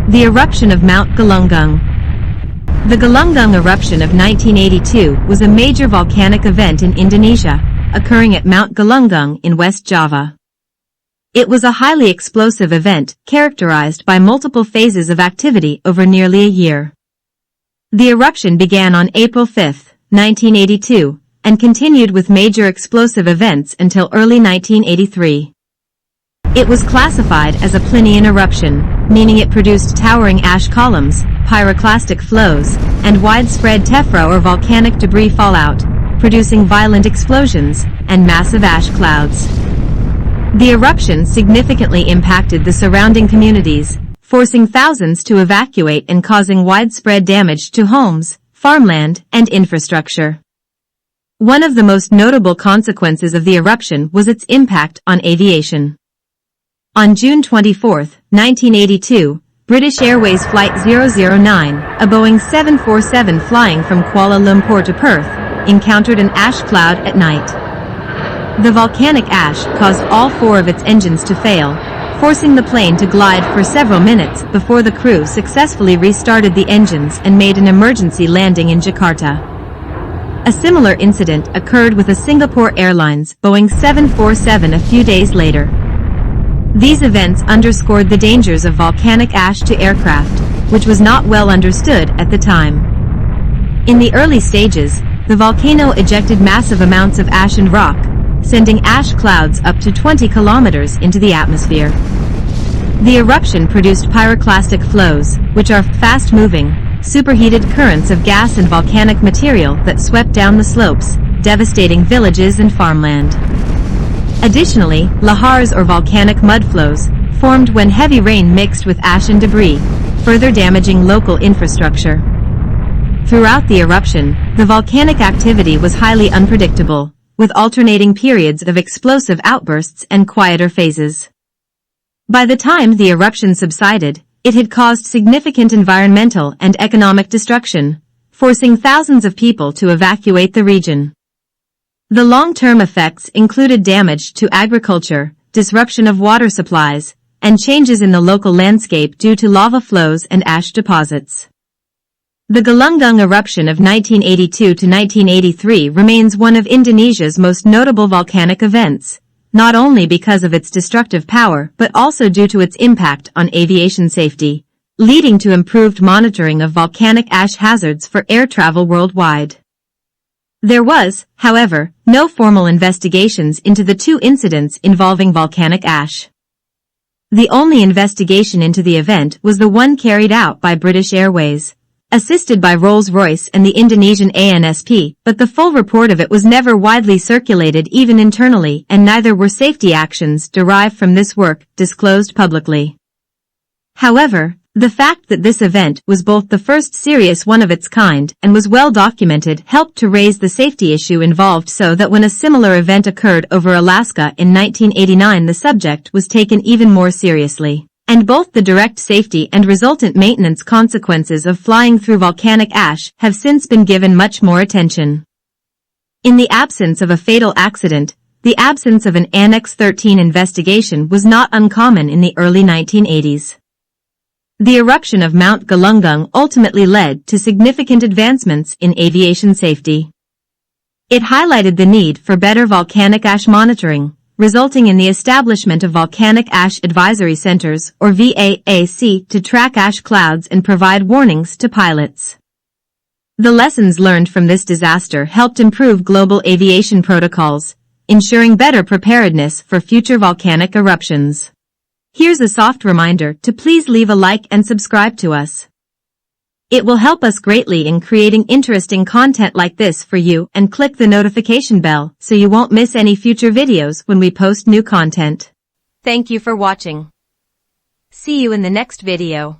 The eruption of Mount Galunggung. The Galunggung eruption of 1982 was a major volcanic event in Indonesia, occurring at Mount Galunggung in West Java. It was a highly explosive event, characterized by multiple phases of activity over nearly a year. The eruption began on April 5, 1982, and continued with major explosive events until early 1983. It was classified as a Plinian eruption, meaning it produced towering ash columns, pyroclastic flows, and widespread tephra or volcanic debris fallout, producing violent explosions and massive ash clouds. The eruption significantly impacted the surrounding communities, forcing thousands to evacuate and causing widespread damage to homes, farmland, and infrastructure. One of the most notable consequences of the eruption was its impact on aviation. On June 24, 1982, British Airways Flight 009, a Boeing 747 flying from Kuala Lumpur to Perth, encountered an ash cloud at night. The volcanic ash caused all four of its engines to fail, forcing the plane to glide for several minutes before the crew successfully restarted the engines and made an emergency landing in Jakarta. A similar incident occurred with a Singapore Airlines Boeing 747 a few days later. These events underscored the dangers of volcanic ash to aircraft, which was not well understood at the time. In the early stages, the volcano ejected massive amounts of ash and rock, sending ash clouds up to 20 kilometers into the atmosphere. The eruption produced pyroclastic flows, which are fast-moving, superheated currents of gas and volcanic material that swept down the slopes, devastating villages and farmland. Additionally, lahars or volcanic mudflows formed when heavy rain mixed with ash and debris, further damaging local infrastructure. Throughout the eruption, the volcanic activity was highly unpredictable, with alternating periods of explosive outbursts and quieter phases. By the time the eruption subsided, it had caused significant environmental and economic destruction, forcing thousands of people to evacuate the region. The long-term effects included damage to agriculture, disruption of water supplies, and changes in the local landscape due to lava flows and ash deposits. The Galunggung eruption of 1982 to 1983 remains one of Indonesia's most notable volcanic events, not only because of its destructive power but also due to its impact on aviation safety, leading to improved monitoring of volcanic ash hazards for air travel worldwide. There was, however, no formal investigations into the two incidents involving volcanic ash. The only investigation into the event was the one carried out by British Airways, assisted by Rolls-Royce and the Indonesian ANSP, but the full report of it was never widely circulated even internally, and neither were safety actions derived from this work disclosed publicly. However, the fact that this event was both the first serious one of its kind and was well documented helped to raise the safety issue involved, so that when a similar event occurred over Alaska in 1989, the subject was taken even more seriously. And both the direct safety and resultant maintenance consequences of flying through volcanic ash have since been given much more attention. In the absence of a fatal accident, the absence of an Annex 13 investigation was not uncommon in the early 1980s. The eruption of Mount Galunggung ultimately led to significant advancements in aviation safety. It highlighted the need for better volcanic ash monitoring, resulting in the establishment of Volcanic Ash Advisory Centers, or VAAC, to track ash clouds and provide warnings to pilots. The lessons learned from this disaster helped improve global aviation protocols, ensuring better preparedness for future volcanic eruptions. Here's a soft reminder to please leave a like and subscribe to us. It will help us greatly in creating interesting content like this for you, and click the notification bell so you won't miss any future videos when we post new content. Thank you for watching. See you in the next video.